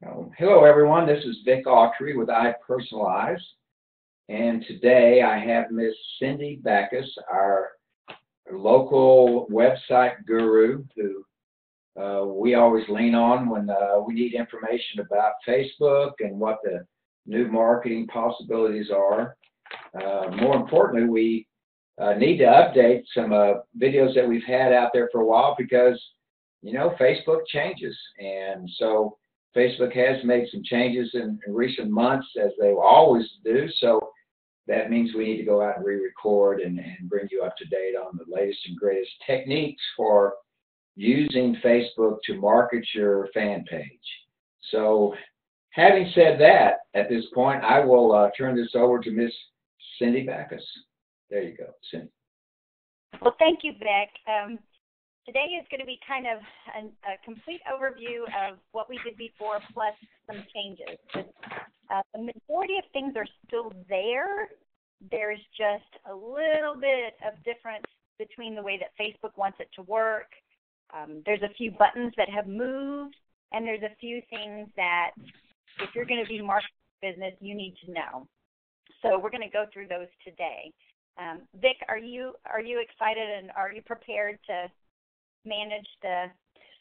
Hello, everyone. This is Vic Autry with iPersonalyze, and today I have Miss Cindy Baccus, our local website guru, who we always lean on when we need information about Facebook and what the new marketing possibilities are. More importantly, we need to update some videos that we've had out there for a while because, Facebook changes. And so Facebook has made some changes in recent months, as they will always do. So that means we need to go out and re-record and bring you up to date on the latest and greatest techniques for using Facebook to market your fan page. So having said that, at this point, I will turn this over to Miss Cindy Baccus. There you go, Cindy. Well, thank you, Vic. Today is going to be kind of a complete overview of what we did before, plus some changes. The majority of things are still there. There's just a little bit of difference between the way that Facebook wants it to work. There's a few buttons that have moved, and there's a few things that, if you're going to be marketing business, you need to know. So we're going to go through those today. Vic, are you excited and are you prepared to manage the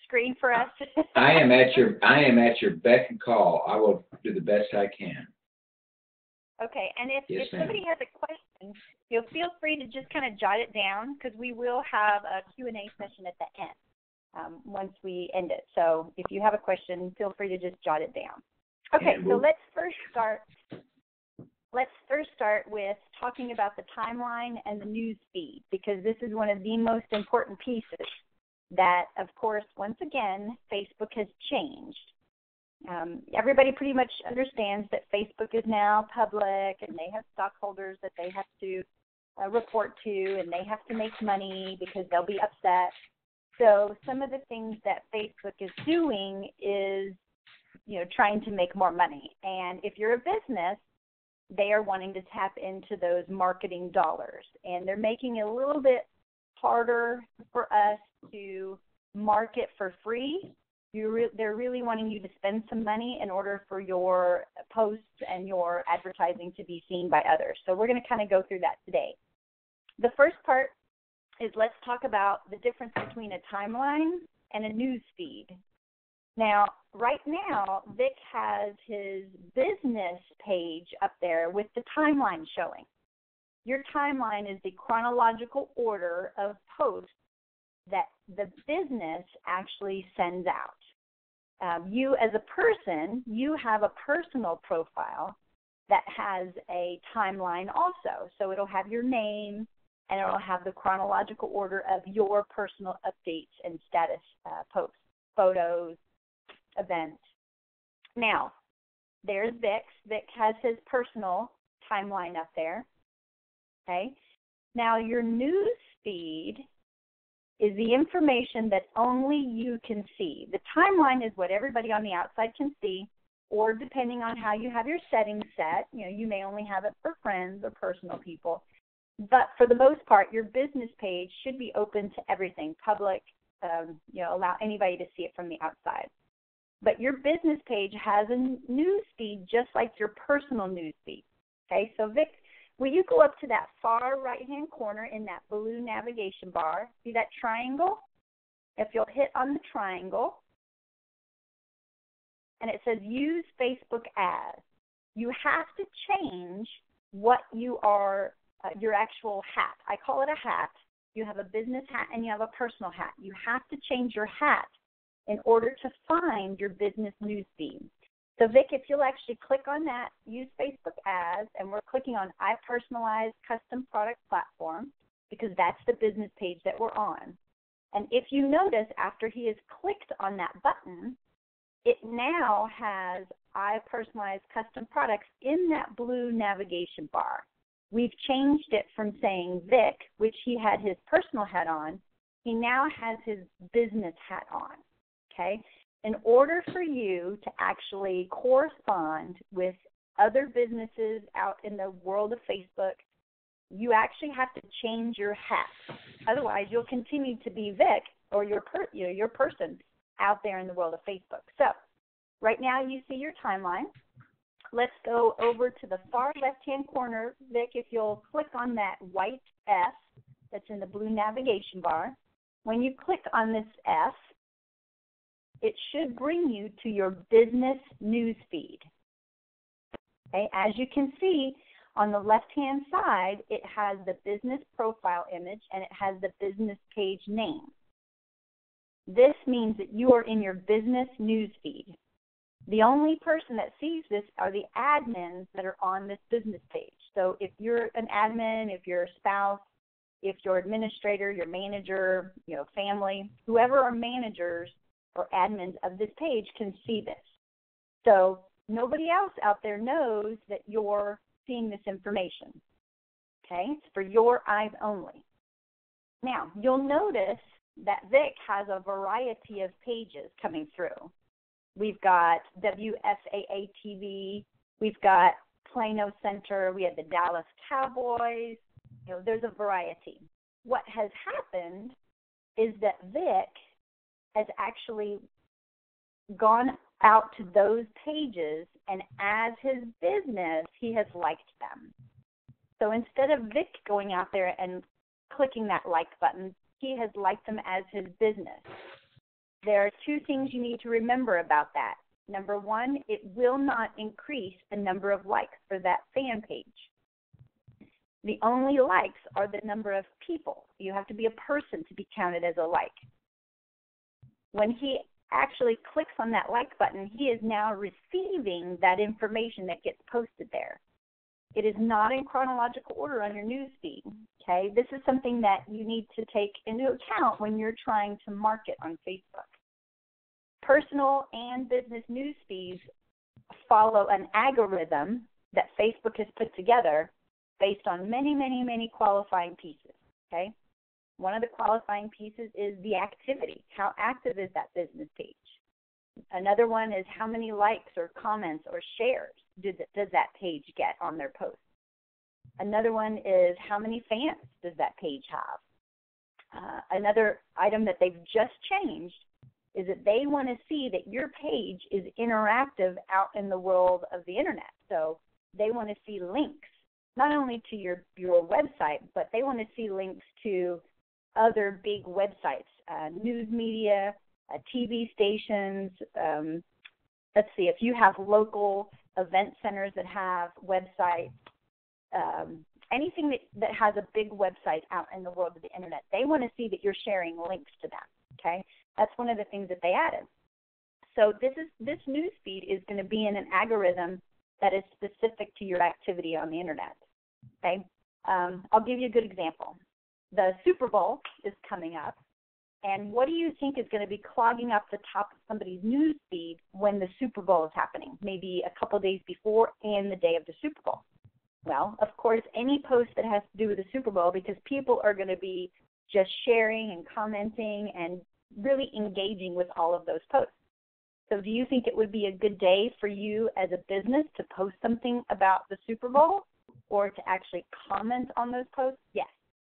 screen for us? I am at your beck and call. I will do the best I can. Okay, and if somebody has a question, feel free to just kind of jot it down, because we will have a Q&A session at the end once we end it. So if you have a question, feel free to just jot it down. Okay, so let's first start with talking about the timeline and the news feed, because this is one of the most important pieces that, of course, once again, Facebook has changed. Everybody pretty much understands that Facebook is now public, and they have stockholders that they have to report to, and they have to make money because they'll be upset. So some of the things that Facebook is doing is, trying to make more money. And if you're a business, they are wanting to tap into those marketing dollars, and they're making it a little bit harder for us to market for free. They're really wanting you to spend some money in order for your posts and your advertising to be seen by others. So we're going to kind of go through that today. The first part is, let's talk about the difference between a timeline and a news feed. Now, right now, Vic has his business page up there with the timeline showing. Your timeline is the chronological order of posts that the business actually sends out. You as a person, you have a personal profile that has a timeline also. So it'll have your name, and it'll have the chronological order of your personal updates and status posts, photos, events. Now, there's Vic's. Vic has his personal timeline up there. Okay. Now, your news feed is the information that only you can see. The timeline is what everybody on the outside can see, or depending on how you have your settings set, you may only have it for friends or personal people. But for the most part, your business page should be open to everything, public, allow anybody to see it from the outside. But your business page has a news feed just like your personal news feed. Okay, so Vic, will you go up to that far right-hand corner in that blue navigation bar? See that triangle? If you'll hit on the triangle, and it says Use Facebook Ads, you have to change what you are, your actual hat. I call it a hat. You have a business hat and you have a personal hat. You have to change your hat in order to find your business news feed. So, Vic, if you'll actually click on that, Use Facebook Ads, and we're clicking on iPersonalyze Custom Product Platform, because that's the business page that we're on. And if you notice, after he has clicked on that button, it now has iPersonalyze Custom Products in that blue navigation bar. We've changed it from saying Vic, which he had his personal hat on, he now has his business hat on. Okay? In order for you to actually correspond with other businesses out in the world of Facebook, you actually have to change your hat. Otherwise, you'll continue to be Vic or your person out there in the world of Facebook. So Right now you see your timeline. Let's go over to the far left-hand corner. Vic, if you'll click on that white S that's in the blue navigation bar. When you click on this S, it should bring you to your business news feed. Okay, as you can see, on the left-hand side, it has the business profile image and it has the business page name. This means that you are in your business news feed. The only person that sees this are the admins that are on this business page. So if you're an admin, if you're a spouse, if your administrator, your manager, family, whoever are managers or admins of this page can see this. So nobody else out there knows that you're seeing this information. Okay? It's for your eyes only. Now, you'll notice that Vic has a variety of pages coming through. We've got WSAA TV, we've got Plano Center, we have the Dallas Cowboys. There's a variety. What has happened is that Vic has actually gone out to those pages, and as his business, he has liked them. So instead of Vic going out there and clicking that like button, he has liked them as his business. There are two things you need to remember about that. Number one, it will not increase the number of likes for that fan page. The only likes are the number of people. You have to be a person to be counted as a like. When he actually clicks on that like button, he is now receiving that information that gets posted there. It is not in chronological order on your news feed. Okay, this is something that you need to take into account when you're trying to market on Facebook. Personal and business news feeds follow an algorithm that Facebook has put together based on many, many, many qualifying pieces. Okay, one of the qualifying pieces is the activity. How active is that business page? Another one is how many likes or comments or shares does that page get on their post? Another one is how many fans does that page have? Another item that they've just changed is that they want to see that your page is interactive out in the world of the internet. So they want to see links, not only to your website, but they want to see links to other big websites, news media, TV stations. Let's see, if you have local event centers that have websites, anything that has a big website out in the world of the internet, they want to see that you're sharing links to them. Okay, that's one of the things that they added. So this news feed is going to be in an algorithm that is specific to your activity on the internet. Okay, I'll give you a good example. The Super Bowl is coming up, and what do you think is going to be clogging up the top of somebody's news feed when the Super Bowl is happening? Maybe a couple days before and the day of the Super Bowl. Well, of course, any post that has to do with the Super Bowl, because people are going to be just sharing and commenting and really engaging with all of those posts. So do you think it would be a good day for you as a business to post something about the Super Bowl or to actually comment on those posts? Yes.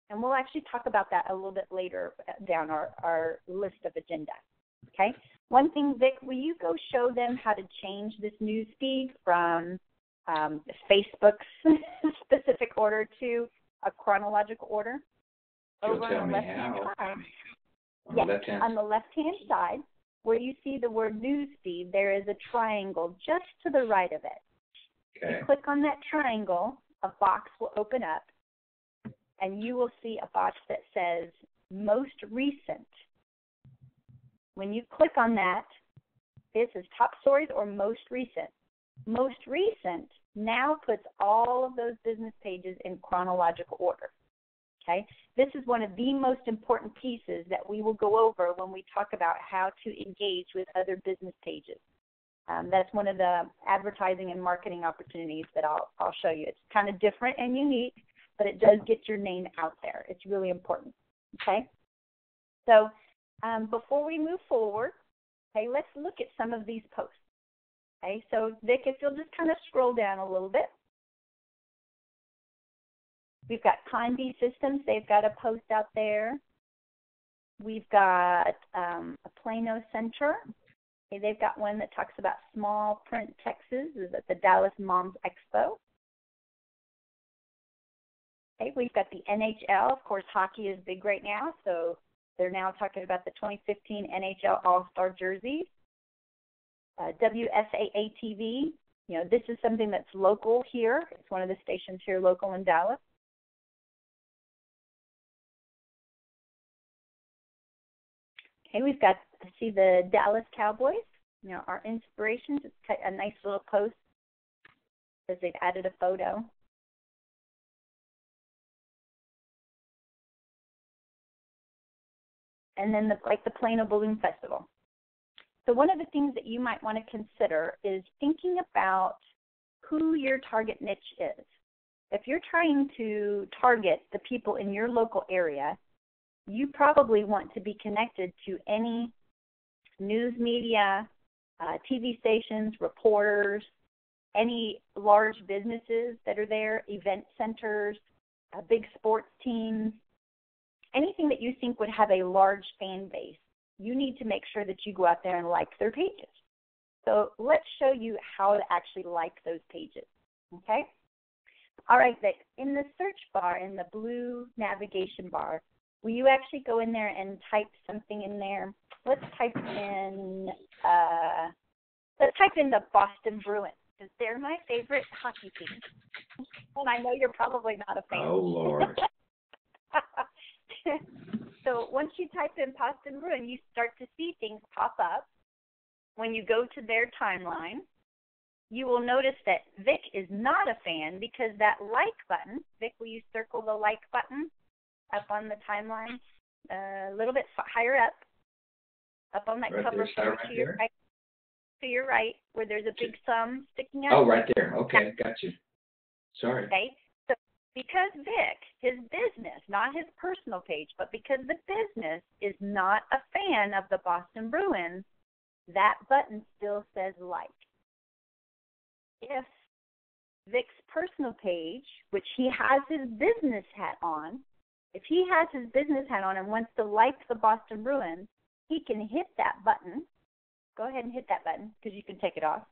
And we'll actually talk about that a little bit later down our list of agenda. Okay? One thing, Vic, will you go show them how to change this news feed from Facebook's specific order to a chronological order? You'll tell me how. Yes, on the left-hand side, where you see the word news feed, there is a triangle just to the right of it. Okay. You click on that triangle, a box will open up, and you will see a box that says most recent. When you click on that, this is top stories or most recent. Most recent now puts all of those business pages in chronological order. Okay? This is one of the most important pieces that we will go over when we talk about how to engage with other business pages. That's one of the advertising and marketing opportunities that I'll show you. It's kind of different and unique, but it does get your name out there. It's really important. Okay? So before we move forward, okay, let's look at some of these posts. Okay, so Vic, if you'll just kind of scroll down a little bit. We've got Time B Systems. They've got a post out there. We've got a Plano Center. Okay, they've got one that talks about small print Texas is at the Dallas Moms Expo. Okay, we've got the NHL. Of course, hockey is big right now, so they're now talking about the 2015 NHL All-Star jerseys. WSAA-TV, this is something that's local here. It's one of the stations here local in Dallas. Okay, we've got to see the Dallas Cowboys, our inspirations. It's a nice little post because they've added a photo. And then the Plano Balloon Festival. So one of the things that you might want to consider is thinking about who your target niche is. If you're trying to target the people in your local area, you probably want to be connected to any news media, TV stations, reporters, any large businesses that are there, event centers, big sports teams, anything that you think would have a large fan base. You need to make sure that you go out there and like their pages. So let's show you how to actually like those pages, okay? All right, Vic, in the search bar, in the blue navigation bar, will you actually go in there and type something in there? Let's type in the Boston Bruins, because they're my favorite hockey team. And I know you're probably not a fan. Oh, Lord. So once you type in Boston Bruin, you start to see things pop up. When you go to their timeline, you will notice that Vic is not a fan because that like button, Vic, will you circle the like button up on the timeline a little bit higher up on that right cover there, photo to your right, where there's a big thumb sticking out. Oh, right there. Okay, got you. Sorry. Okay. Because Vic, his business, not his personal page, but because the business is not a fan of the Boston Bruins, that button still says like. If Vic's personal page, which he has his business hat on, if he has his business hat on and wants to like the Boston Bruins, he can hit that button. Go ahead and hit that button because you can take it off.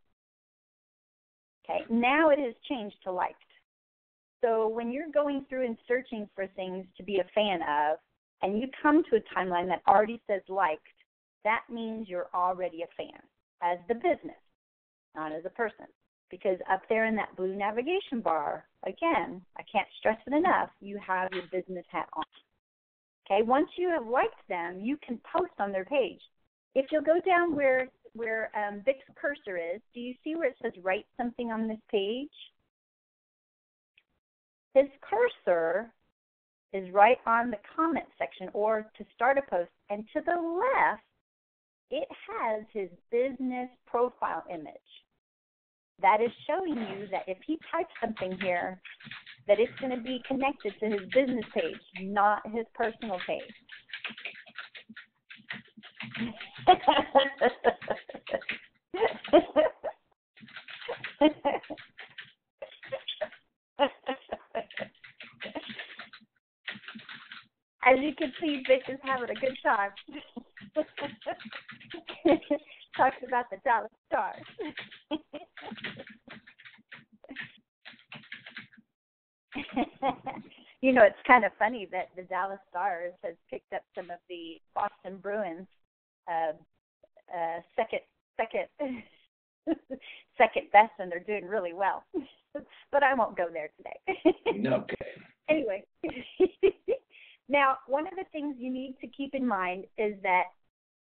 Okay, now it has changed to liked. So when you're going through and searching for things to be a fan of, and you come to a timeline that already says liked, that means you're already a fan as the business, not as a person. Because up there in that blue navigation bar, again, I can't stress it enough, you have your business hat on. Okay, once you have liked them, you can post on their page. If you'll go down where Vic's cursor is, do you see where it says write something on this page? His cursor is right on the comment section or to start a post, and to the left, it has his business profile image. That is showing you that if he types something here, that it's going to be connected to his business page, not his personal page. As you can see, Vic is having a good time. Talks about the Dallas Stars. It's kind of funny that the Dallas Stars has picked up some of the Boston Bruins second best, and they're doing really well. But I won't go there today. Okay. Anyway, now one of the things you need to keep in mind is that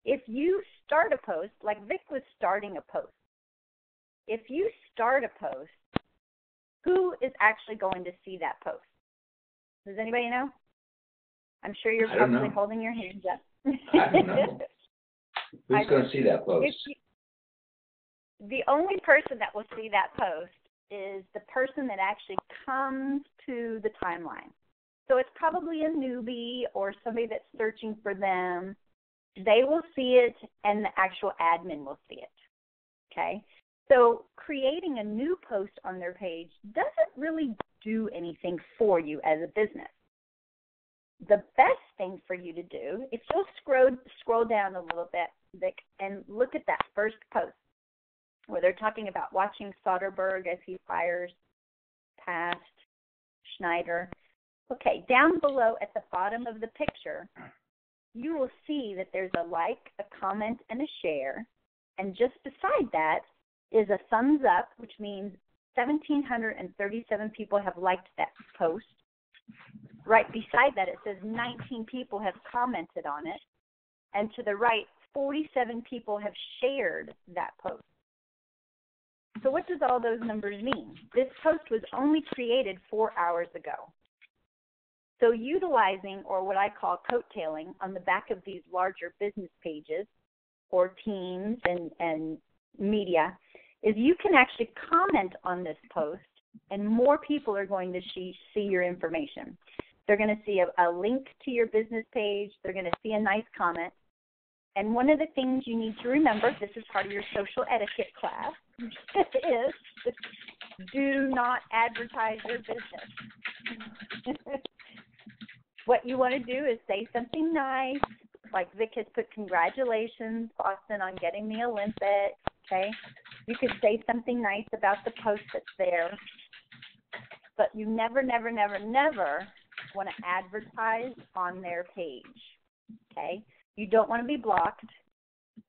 if you start a post, like Vic was starting a post, if you start a post, who is actually going to see that post? Does anybody know? I'm sure you're probably holding your hands up. I don't know. Who's going to see that post? The only person that will see that post is the person that actually comes to the timeline. So it's probably a newbie or somebody that's searching for them. They will see it, and the actual admin will see it. Okay? So creating a new post on their page doesn't really do anything for you as a business. the best thing for you to do, if you'll scroll down a little bit, Vic, and look at that first post where they're talking about watching Soderbergh as he fires past Schneider. Okay, down below at the bottom of the picture, you will see that there's a like, a comment, and a share. And just beside that is a thumbs up, which means 1,737 people have liked that post. Right beside that, it says 19 people have commented on it. And to the right, 47 people have shared that post. So what does all those numbers mean? This post was only created 4 hours ago. So utilizing, or what I call coattailing, on the back of these larger business pages or teams and media, is you can actually comment on this post, and more people are going to see your information. They're going to see a link to your business page. They're going to see a nice comment. And one of the things you need to remember, this is part of your social etiquette class, is do not advertise your business. What you want to do is say something nice, like Vic has put, congratulations, Boston, on getting the Olympics, okay? You could say something nice about the post that's there, but you never, never, never, never want to advertise on their page, okay? You don't want to be blocked,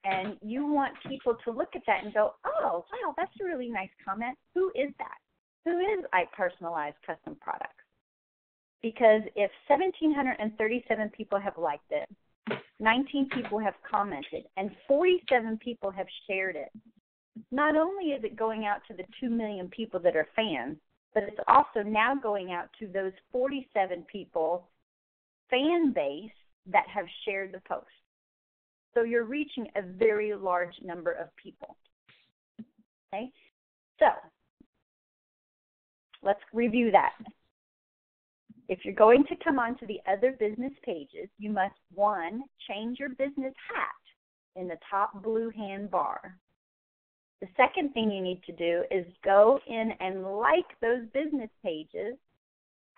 and you want people to look at that and go, oh, wow, that's a really nice comment. Who is that? Who is iPersonalyze Custom Products? Because if 1,737 people have liked it, 19 people have commented, and 47 people have shared it, not only is it going out to the 2 million people that are fans, but it's also now going out to those 47 people, fan base, that have shared the post. So you're reaching a very large number of people. Okay? So let's review that. If you're going to come onto the other business pages, you must, 1, change your business hat in the top blue hand bar. The second thing you need to do is go in and like those business pages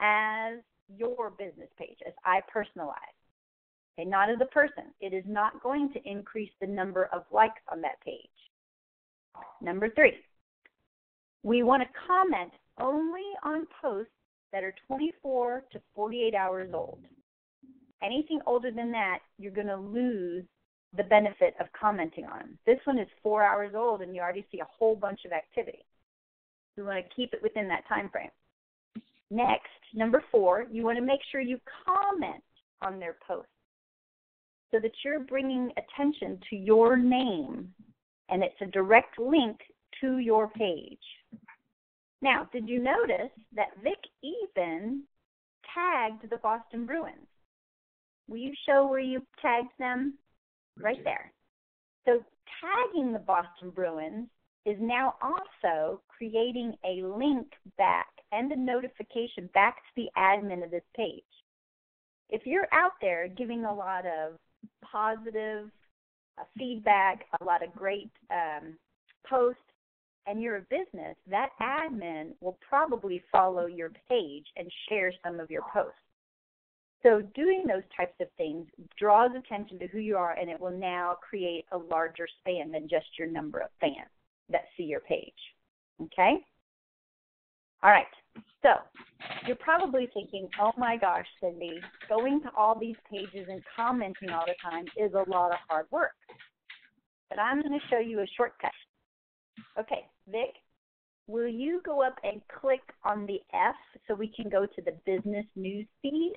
as your business page, as iPersonalyze. Okay, not as a person. It is not going to increase the number of likes on that page. Number 3, we want to comment only on posts that are 24 to 48 hours old. Anything older than that, you're going to lose the benefit of commenting on them. This one is 4 hours old, and you already see a whole bunch of activity. We want to keep it within that time frame. Next, number 4, you want to make sure you comment on their posts so that you're bringing attention to your name, and it's a direct link to your page. Now, did you notice that Vic even tagged the Boston Bruins? Will you show where you tagged them? Right there. So tagging the Boston Bruins is now also creating a link back and a notification back to the admin of this page. If you're out there giving a lot of positive feedback, a lot of great posts, and you're a business, that admin will probably follow your page and share some of your posts. So doing those types of things draws attention to who you are, and it will now create a larger span than just your number of fans that see your page. Okay? All right. So you're probably thinking, oh, my gosh, Cindy, going to all these pages and commenting all the time is a lot of hard work. But I'm going to show you a shortcut. Okay, Vic, will you go up and click on the F so we can go to the business news feed?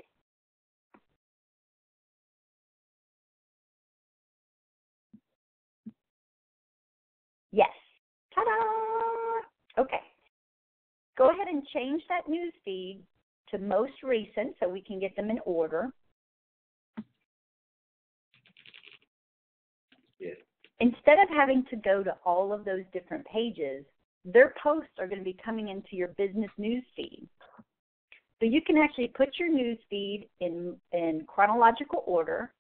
Yes. Ta-da! Okay. Go ahead and change that news feed to most recent so we can get them in order. Yeah. Instead of having to go to all of those different pages, their posts are going to be coming into your business news feed. So you can actually put your news feed in chronological order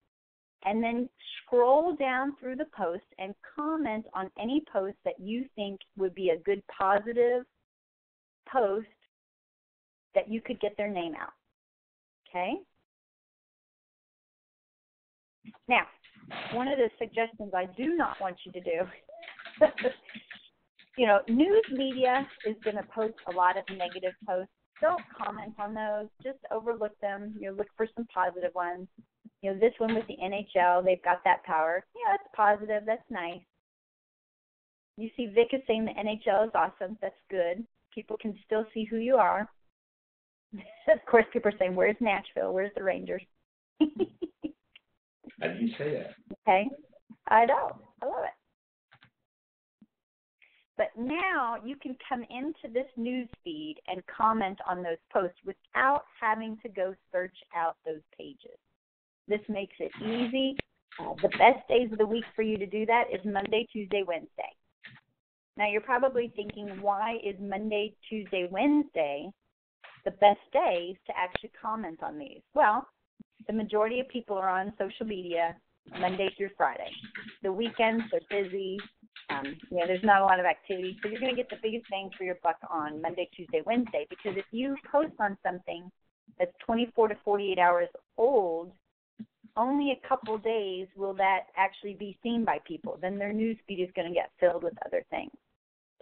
and then scroll down through the post and comment on any post that you think would be a good positive post that you could get their name out. Okay? Now, one of the suggestions I do not want you to do, news media is going to post a lot of negative posts. Don't comment on those. Just overlook them. Look for some positive ones. This one with the NHL, they've got that power. Yeah, it's positive. That's nice. You see Vic is saying the NHL is awesome. That's good. People can still see who you are. Of course, people are saying, where's Nashville? Where's the Rangers? I didn't say that. Okay. I know. I love it. But now you can come into this news feed and comment on those posts without having to go search out those pages. This makes it easy. The best days of the week for you to do that is Monday, Tuesday, Wednesday. Now you're probably thinking, why is Monday, Tuesday, Wednesday the best days to actually comment on these? Well, the majority of people are on social media Monday through Friday. The weekends are busy. There's not a lot of activity, so you're going to get the biggest bang for your buck on Monday, Tuesday, Wednesday, because if you post on something that's 24 to 48 hours old, only a couple days will that actually be seen by people. Then their news feed is going to get filled with other things,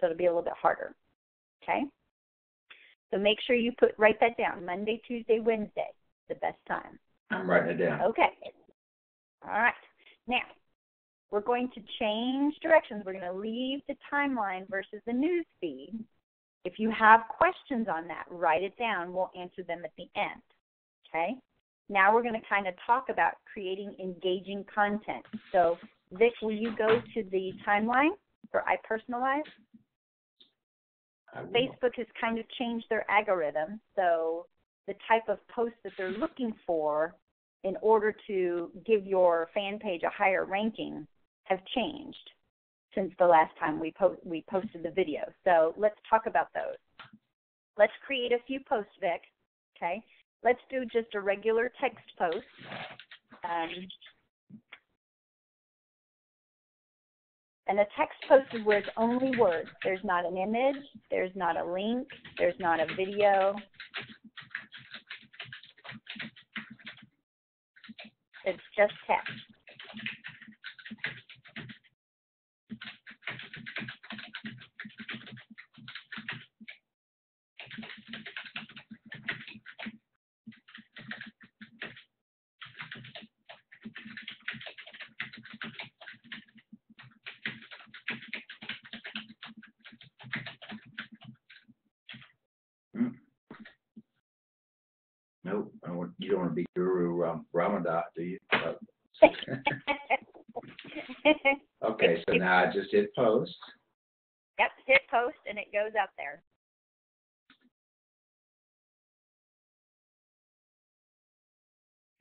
so it'll be a little bit harder, okay? So make sure you write that down, Monday, Tuesday, Wednesday, the best time. I'm writing it down. Okay. All right. Now, we're going to change directions. We're going to leave the timeline versus the news feed. If you have questions on that, write it down. We'll answer them at the end. Okay? Now we're going to kind of talk about creating engaging content. So, Vic, will you go to the timeline for iPersonalyze? Facebook has kind of changed their algorithm. So the type of posts that they're looking for in order to give your fan page a higher ranking have changed since the last time we posted the video. So let's talk about those. Let's create a few posts, Vic. Okay. Let's do just a regular text post. And a text post is where it's only words. There's not an image. There's not a link. There's not a video. It's just text. Nope, you don't want to be Guru Ramadan, do you? Okay, so now I just hit post. Yep, hit post, and it goes out there.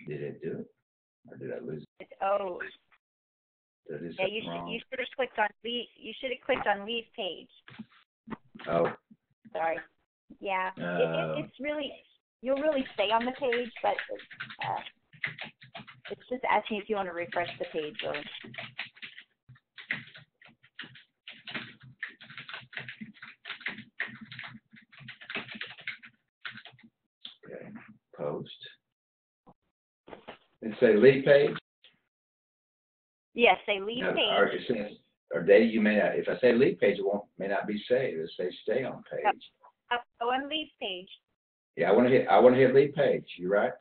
Did it do it? Or did I lose it? Oh. Did I do Yeah, something wrong? you should have clicked on leave. You should have clicked on leave page. Oh. Sorry. Yeah, it's really, you'll really stay on the page, but it's just asking if you want to refresh the page. Or Okay, post. And say leave page? yes, say leave No, page. or Dave, you may not, if I say leave page, may not be saved. It'll say stay on page. Go on leave page. Yeah, I want to hit leave page. You right?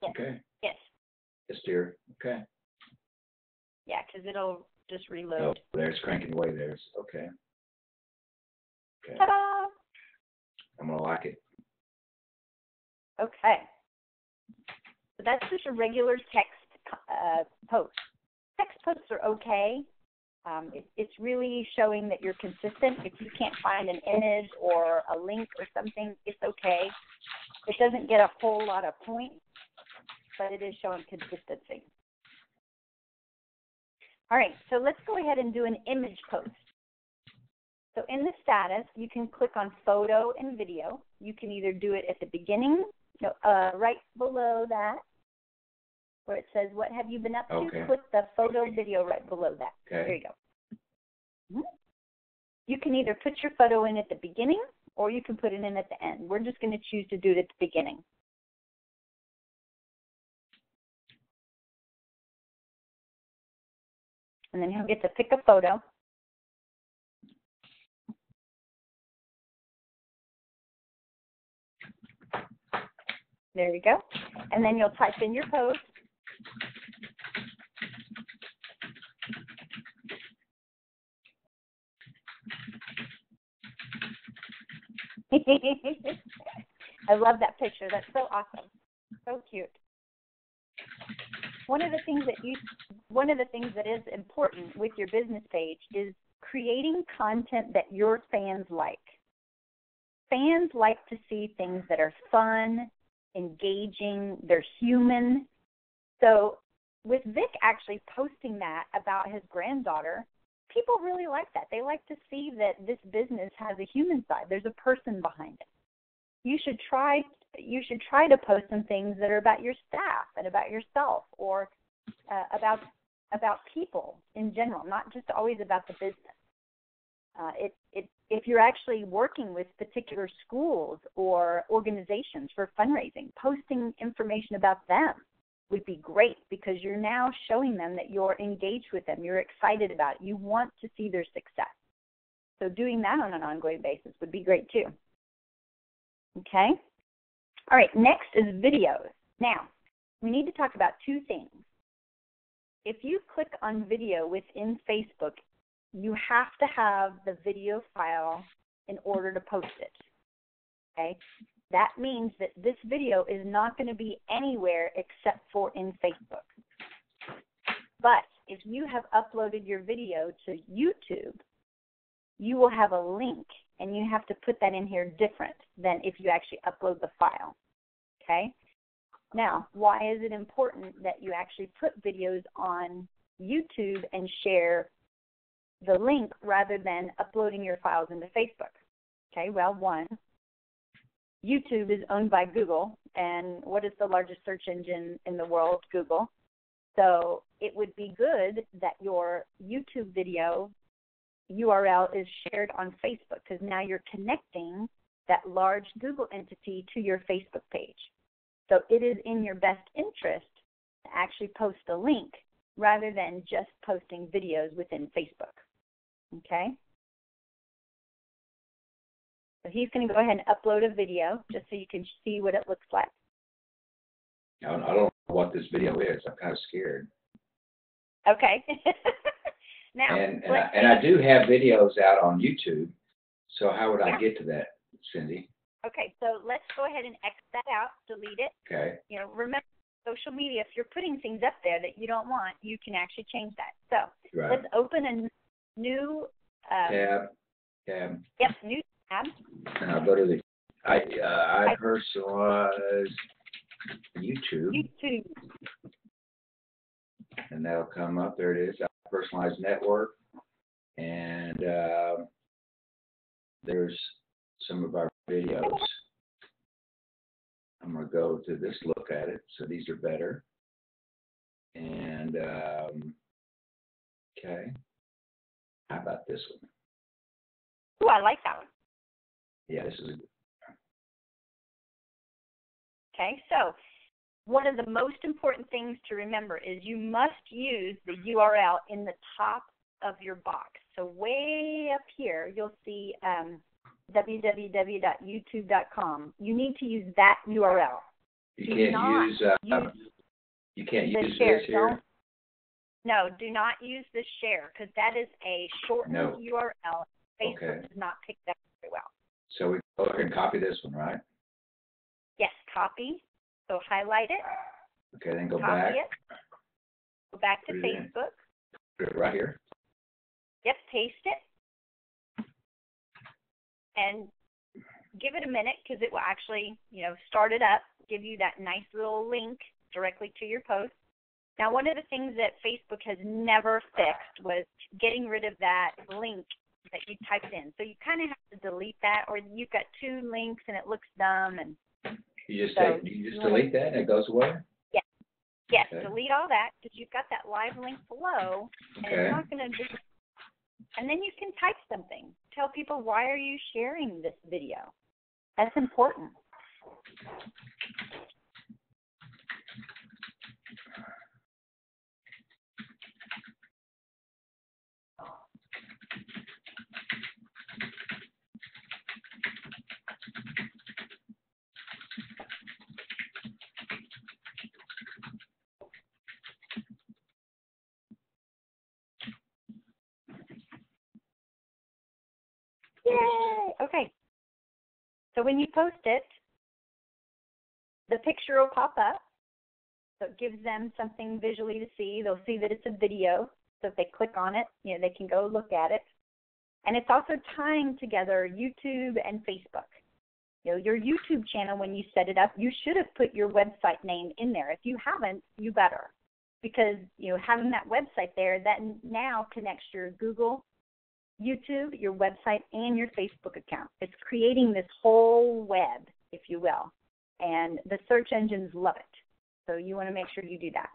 Yes. Okay. Yes. Yes, dear. Okay. Yeah, because it'll just reload. Oh, there's cranking away there. Okay. Okay. Ta-da! I'm gonna like it. Okay. So that's just a regular text post. Text posts are okay. It's really showing that you're consistent. If you can't find an image or a link or something, it's okay. It doesn't get a whole lot of points, but it is showing consistency. All right, so let's go ahead and do an image post. So in the status, you can click on photo and video. You can either do it at the beginning, right below that, where it says, what have you been up to? Okay. Click the photo video right below that. Okay. There you go. Mm-hmm. You can either put your photo in at the beginning or you can put it in at the end. We're just going to choose to do it at the beginning. And then he'll get to pick a photo. There you go. And then you'll type in your post. I love that picture. That's so awesome. So cute. One of the things that is important with your business page is creating content that your fans like. Fans like to see things that are fun, engaging, they're human. So with Vic actually posting that about his granddaughter, people really like that. They like to see that this business has a human side. There's a person behind it. You should try to post some things that are about your staff and about yourself, or about people in general, not just always about the business. If you're actually working with particular schools or organizations for fundraising, posting information about them would be great, because you're now showing them that you're engaged with them, you're excited about it, you want to see their success. So doing that on an ongoing basis would be great too. Okay? All right, next is videos. Now, we need to talk about two things. If you click on video within Facebook, you have to have the video file in order to post it. Okay? That means that this video is not going to be anywhere except for in Facebook. But if you have uploaded your video to YouTube, you will have a link, and you have to put that in here different than if you actually upload the file. Okay? Now, why is it important that you actually put videos on YouTube and share the link rather than uploading your files into Facebook? Okay, well, one, YouTube is owned by Google, and what is the largest search engine in the world? Google. So it would be good that your YouTube video URL is shared on Facebook, because now you're connecting that large Google entity to your Facebook page. So it is in your best interest to actually post a link rather than just posting videos within Facebook. Okay? So he's going to go ahead and upload a video just so you can see what it looks like. I don't know what this video is. I'm kind of scared. Okay. Now, and I do have videos out on YouTube. So how would I get to that, Cindy? Okay, so let's go ahead and X that out, delete it. Okay. You know, remember, social media, if you're putting things up there that you don't want, you can actually change that. So Let's open a new tab. Yep, new tab. And I'll go to the iPersonalyze YouTube. And that'll come up. There it is, iPersonalyze Network. And there's some of our videos. I'm going to go to this, look at it. So these are better. And, okay. How about this one? Oh, I like that one. Yeah, this is a good. Okay, so one of the most important things to remember is you must use the URL in the top of your box. So way up here, you'll see www.youtube.com. You need to use that URL. You can't use this here? No, do not use the share, because that is a shortened URL. Facebook does not pick that very well. So we go ahead and copy this one, right? Yes, copy. So highlight it. Okay, then go copy back. It. Go back to Facebook. Put it right here. Yep, paste it. And give it a minute, because it will actually, start it up, give you that nice little link directly to your post. Now, one of the things that Facebook has never fixed was getting rid of that link that you typed in. So you kind of have to delete that, or you've got two links and it looks dumb. And you just delete that and it goes away? Yes. Yes, okay. Delete all that, because you've got that live link below, and it's not going to do. And then you can type something. Tell people, why are you sharing this video? That's important. Yay! Okay. So when you post it, the picture will pop up. So it gives them something visually to see. They'll see that it's a video. So if they click on it, they can go look at it. And it's also tying together YouTube and Facebook. Your YouTube channel, when you set it up, you should have put your website name in there. If you haven't, you better. Because, having that website there, that now connects your Google, YouTube, your website, and your Facebook account. It's creating this whole web, if you will. And the search engines love it. So you want to make sure you do that.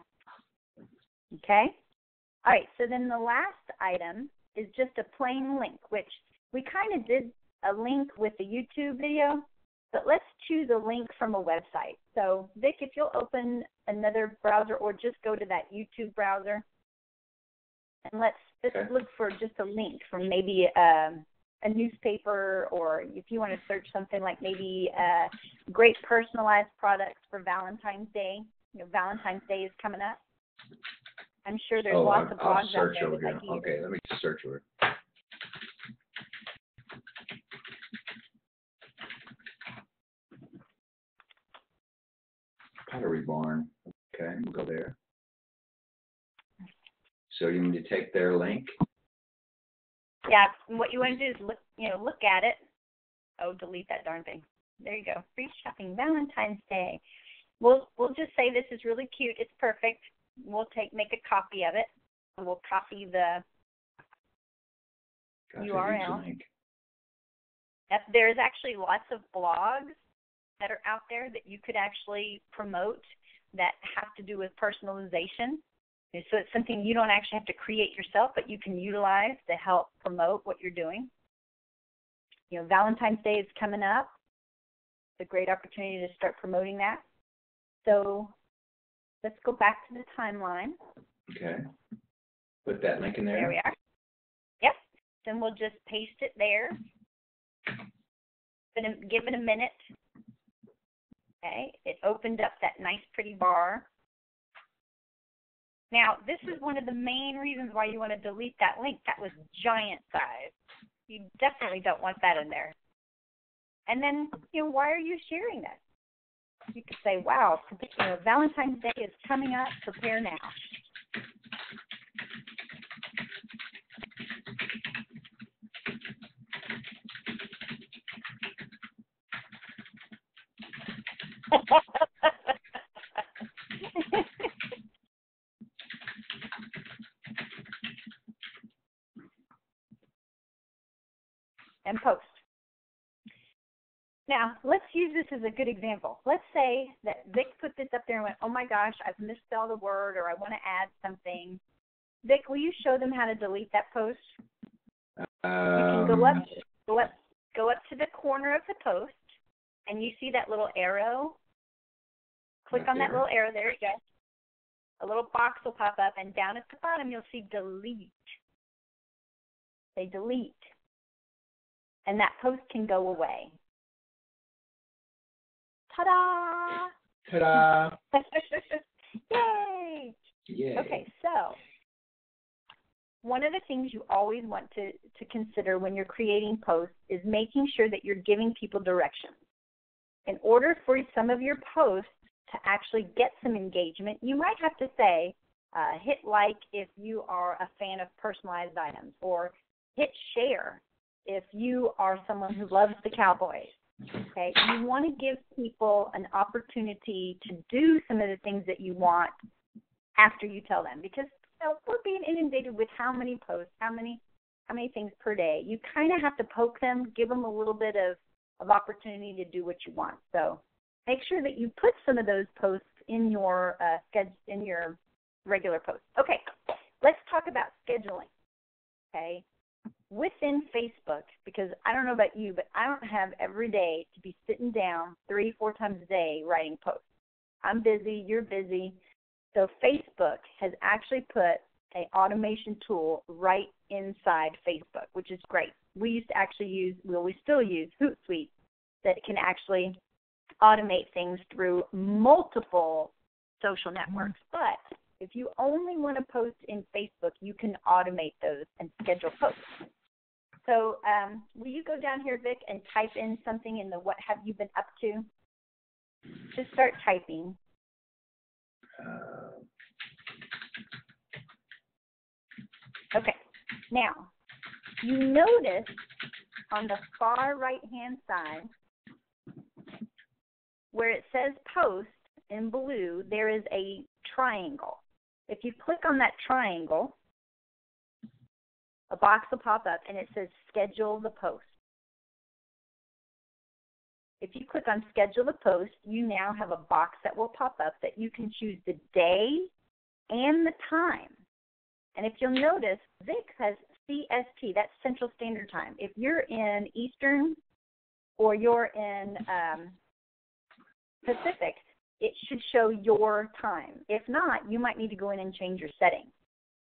Okay? All right, so then the last item is just a plain link, which we kind of did a link with the YouTube video, but let's choose a link from a website. So, Vic, if you'll open another browser or just go to that YouTube browser, and let's look for just a link from maybe a newspaper, or if you want to search something like maybe great personalized products for Valentine's Day. Valentine's Day is coming up. I'm sure there's lots of blogs out there that like you. Okay, let me search over. Pottery Barn. Okay, we'll go there. So you need to take their link. Yeah, what you want to do is look at it. Oh, delete that darn thing. There you go. Free shopping Valentine's Day. We'll just say this is really cute. It's perfect. We'll make a copy of it. And we'll copy the URL. Yep, there's actually lots of blogs that are out there that you could actually promote that have to do with personalization. And so it's something you don't actually have to create yourself, but you can utilize to help promote what you're doing. Valentine's Day is coming up. It's a great opportunity to start promoting that. So let's go back to the timeline. Okay. Put that link in there. There we are. Yep. Then we'll just paste it there. Give it a minute. Okay. It opened up that nice, pretty bar. Now, this is one of the main reasons why you want to delete that link. That was giant size. You definitely don't want that in there. And then, why are you sharing that? You could say, wow, Valentine's Day is coming up. Prepare now. And post. Now, let's use this as a good example. Let's say that Vic put this up there and went, oh my gosh, I've misspelled a word, or I want to add something. Vic, will you show them how to delete that post? You can go up to the corner of the post, and you see that little arrow. Click on that little arrow. There you go. A little box will pop up, and down at the bottom you'll see delete. Say delete. And that post can go away. Ta-da! Ta-da! Yay! Yay! Okay, so one of the things you always want to consider when you're creating posts is making sure that you're giving people directions. In order for some of your posts to actually get some engagement, you might have to say, hit like if you are a fan of personalized items, or hit share if you are someone who loves the Cowboys. Okay, you want to give people an opportunity to do some of the things that you want after you tell them, because we're being inundated with how many posts, how many things per day. You kind of have to poke them, give them a little bit of opportunity to do what you want. So make sure that you put some of those posts in your regular posts. Okay, let's talk about scheduling. Okay. Within Facebook, because I don't know about you, but I don't have every day to be sitting down 3-4 times a day writing posts. I'm busy, you're busy. So Facebook has actually put an automation tool right inside Facebook, which is great. We still use Hootsuite that can actually automate things through multiple social networks. But if you only want to post in Facebook, you can automate those and schedule posts. So will you go down here, Vic, and type in something in the what have you been up to? Just start typing. Okay. Now, you notice on the far right-hand side where it says post in blue, there is a triangle. If you click on that triangle, a box will pop up and it says schedule the post. If you click on schedule the post, you now have a box that will pop up that you can choose the day and the time. And if you'll notice, Vic has CST, that's Central Standard Time. If you're in Eastern or you're in Pacific, it should show your time. If not, you might need to go in and change your settings.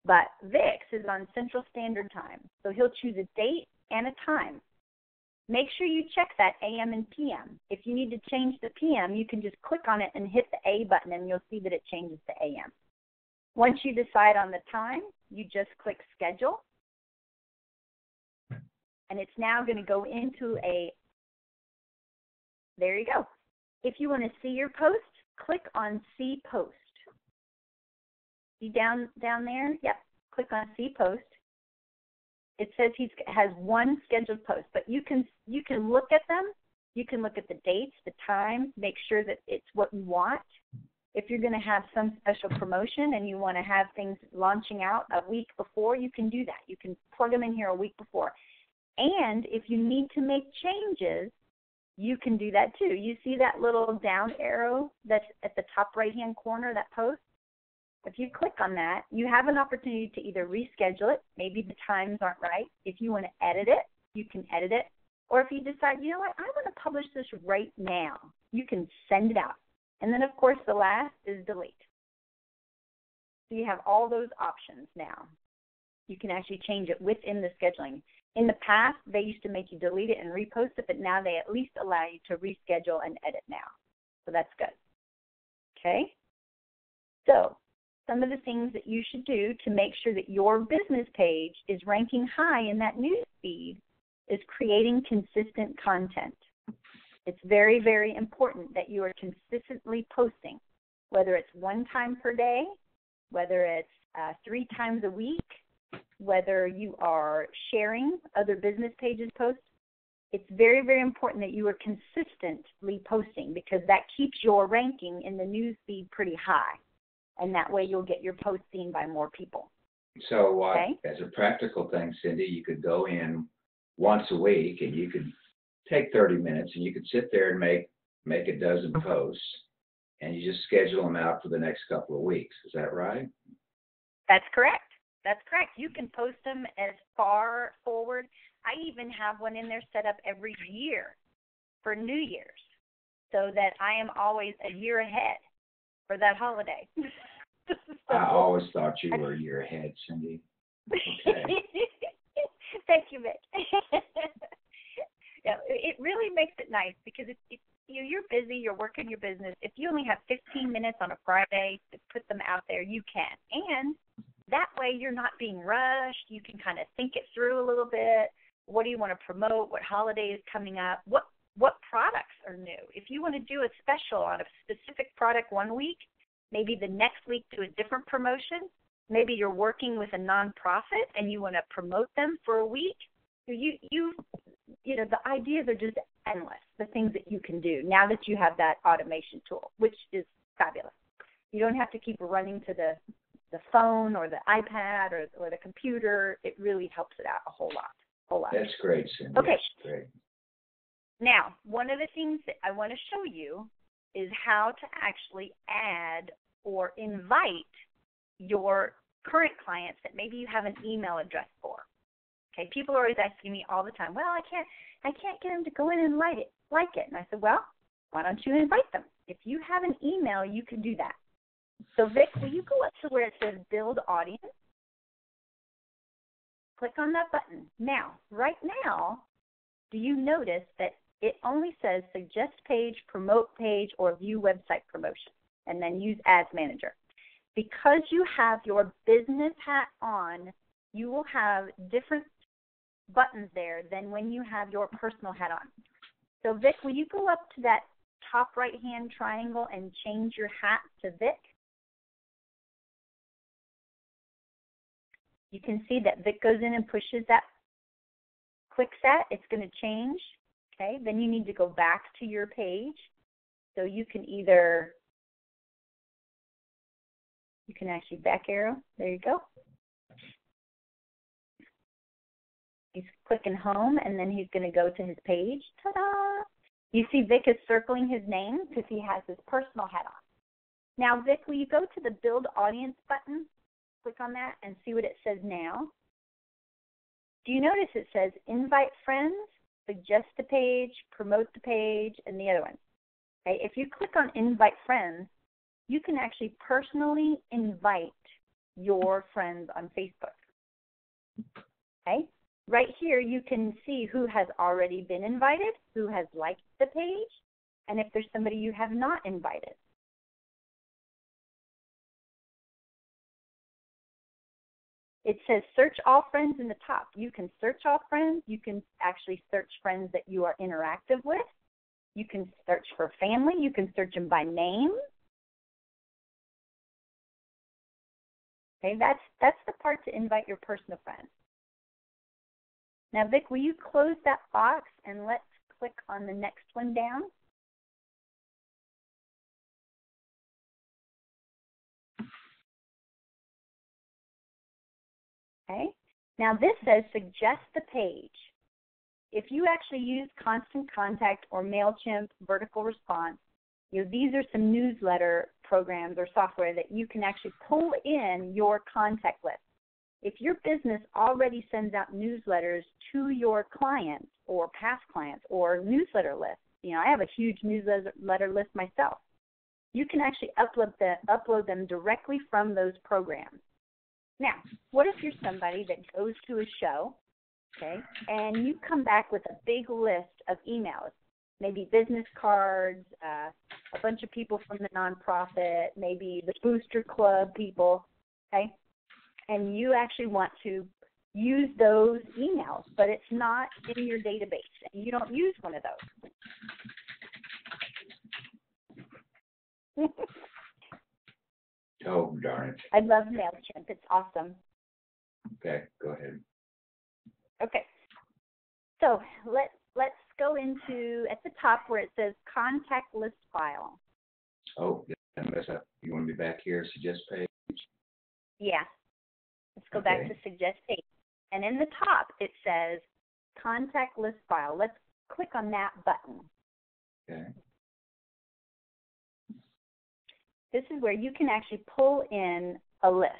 But Vic's is on Central Standard Time, so he'll choose a date and a time. Make sure you check that AM and PM. If you need to change the PM, you can just click on it and hit the A button, and you'll see that it changes to AM. Once you decide on the time, you just click Schedule, and it's now going to go into there you go. If you want to see your post, click on See Post. See down there? Yep. Click on See Post. It says he has one scheduled post, but you can look at them. You can look at the dates, the time, make sure that it's what you want. If you're going to have some special promotion and you want to have things launching out a week before, you can do that. You can plug them in here a week before. And if you need to make changes, you can do that too. You see that little down arrow that's at the top right-hand corner of that post? If you click on that, you have an opportunity to either reschedule it. Maybe the times aren't right. If you want to edit it, you can edit it. Or if you decide, you know what, I want to publish this right now, you can send it out. And then, of course, the last is delete. So you have all those options now. You can actually change it within the scheduling. In the past, they used to make you delete it and repost it, but now they at least allow you to reschedule and edit now. So that's good. Okay? So some of the things that you should do to make sure that your business page is ranking high in that news feed is creating consistent content. It's very, very important that you are consistently posting, whether it's one time per day, whether it's 3 times a week, whether you are sharing other business pages posts. It's very, very important that you are consistently posting because that keeps your ranking in the news feed pretty high. And that way you'll get your post seen by more people. So okay? As a practical thing, Cindy, you could go in once a week and you could take 30 minutes and you could sit there and make a dozen posts and you just schedule them out for the next couple of weeks. Is that right? That's correct. That's correct. You can post them as far forward. I even have one in there set up every year for New Year's so that I am always a year ahead for that holiday. I always thought you were a year ahead, Cindy. Okay. Thank you, Vic. Yeah, it really makes it nice because if you're busy, you're working your business. If you only have 15 minutes on a Friday to put them out there, you can. And that way you're not being rushed. You can kind of think it through a little bit. What do you want to promote? What holiday is coming up? What products are new? If you want to do a special on a specific product one week, maybe the next week do a different promotion. Maybe you're working with a nonprofit and you want to promote them for a week. You know, the ideas are just endless, the things that you can do now that you have that automation tool, which is fabulous. You don't have to keep running to the phone or the iPad or the computer. It really helps it out a whole lot. That's great, Cindy. Okay. That's great. Now, one of the things that I want to show you is how to actually add or invite your current clients that maybe you have an email address for. Okay, people are always asking me all the time, well, I can't get them to go in and like it. And I said, well, why don't you invite them? If you have an email, you can do that. So, Vic, will you go up to where it says Build Audience? Click on that button. Now, right now, do you notice that it only says Suggest Page, Promote Page, or View Website Promotion, and then use Ads Manager? Because you have your business hat on, you will have different buttons there than when you have your personal hat on. So Vic, will you go up to that top right-hand triangle and change your hat to Vic? You can see that Vic goes in and pushes that, clicks that, it's going to change. Okay, then you need to go back to your page. So you can actually back arrow. There you go. He's clicking home, and then he's going to go to his page. Ta-da! You see Vic is circling his name because he has his personal hat on. Now, Vic, will you go to the Build Audience button? Click on that and see what it says now. Do you notice it says Invite Friends, Suggest a Page, Promote the Page, and the other one? Okay, if you click on Invite Friends, you can actually personally invite your friends on Facebook. Okay? Right here, you can see who has already been invited, who has liked the page, and if there's somebody you have not invited. It says search all friends in the top. You can search all friends. You can actually search friends that you are interactive with. You can search for family. You can search them by name. Okay, that's the part to invite your personal friends. Now, Vic, will you close that box and let's click on the next one down? Okay. Now, this says suggest the page. If you actually use Constant Contact or MailChimp Vertical Response, these are some newsletter programs or software that you can actually pull in your contact list. If your business already sends out newsletters to your clients or past clients or newsletter lists, I have a huge newsletter list myself. You can actually upload them directly from those programs. Now, what if you're somebody that goes to a show, okay, and you come back with a big list of emails, maybe business cards, a bunch of people from the nonprofit, maybe the Booster Club people, okay? And you actually want to use those emails, but it's not in your database, and you don't use one of those. Oh, darn it. I love MailChimp. It's awesome. Okay, go ahead. Okay. So let's go into, at the top where it says Contact List File. Oh, did I mess up? You want to be back here, Suggest Page? Yeah. Let's go back to Suggest Page. And in the top, it says Contact List File. Let's click on that button. Okay. This is where you can actually pull in a list.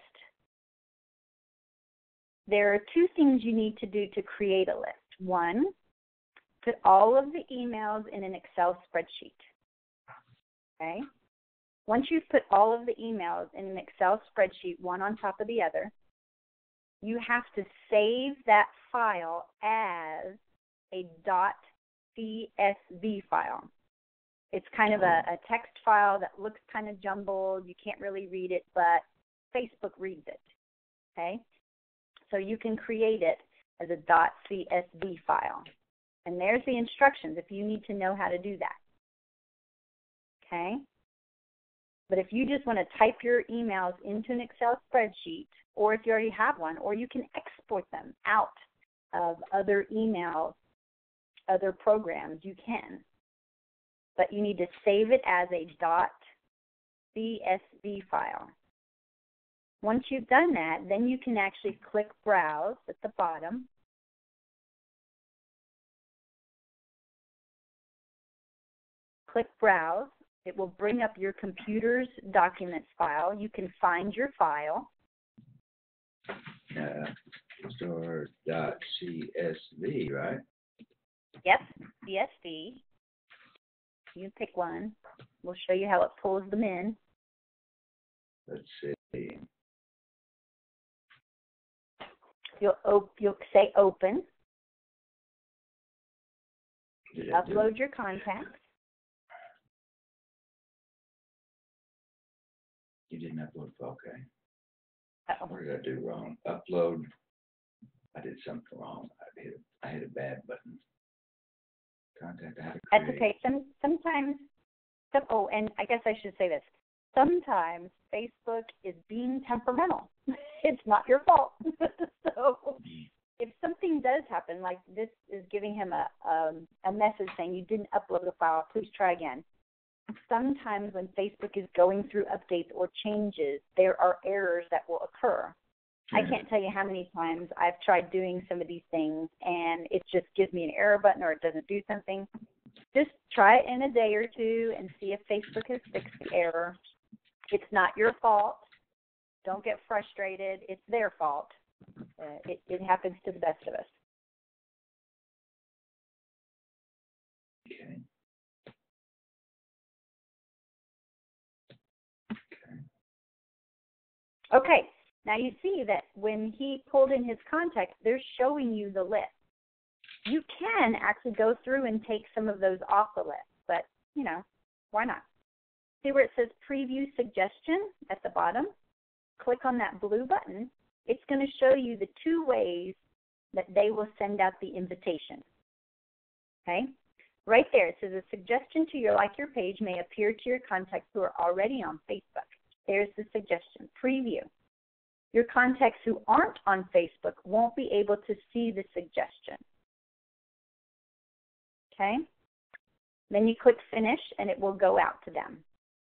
There are two things you need to do to create a list. One, put all of the emails in an Excel spreadsheet. Okay? Once you've put all of the emails in an Excel spreadsheet, one on top of the other, you have to save that file as a .csv file. It's kind of a text file that looks kind of jumbled. You can't really read it, but Facebook reads it. Okay? So you can create it as a .csv file. And there's the instructions if you need to know how to do that. Okay? But if you just want to type your emails into an Excel spreadsheet, or if you already have one, or you can export them out of other emails, other programs, you can. But you need to save it as a .csv file. Once you've done that, then you can actually click Browse at the bottom. Click Browse. It will bring up your computer's documents file. You can find your file. Store.csv, right? Yep, CSV. You pick one. We'll show you how it pulls them in. Let's see. You'll say Open. Upload your contacts. You didn't upload, okay. Uh-oh. What did I do wrong? Upload I did something wrong. I hit a bad button. Contact how to That's create. okay. Sometimes, and I guess I should say this. Sometimes Facebook is being temperamental. It's not your fault. So if something does happen, like this is giving him a message saying you didn't upload a file, please try again. Sometimes when Facebook is going through updates or changes, there are errors that will occur. Yeah. I can't tell you how many times I've tried doing some of these things and it just gives me an error button or it doesn't do something. Just try it in a day or two and see if Facebook has fixed the error. It's not your fault. Don't get frustrated. It's their fault. It happens to the best of us. Okay. Okay. Now you see that when he pulled in his contacts, they're showing you the list. You can actually go through and take some of those off the list, but, why not? See where it says Preview Suggestion at the bottom? Click on that blue button. It's going to show you the 2 ways that they will send out the invitation. Okay? Right there, it says a suggestion to your Like Your page may appear to your contacts who are already on Facebook. There's the suggestion. Preview. Your contacts who aren't on Facebook won't be able to see the suggestion. Okay? Then you click Finish, and it will go out to them.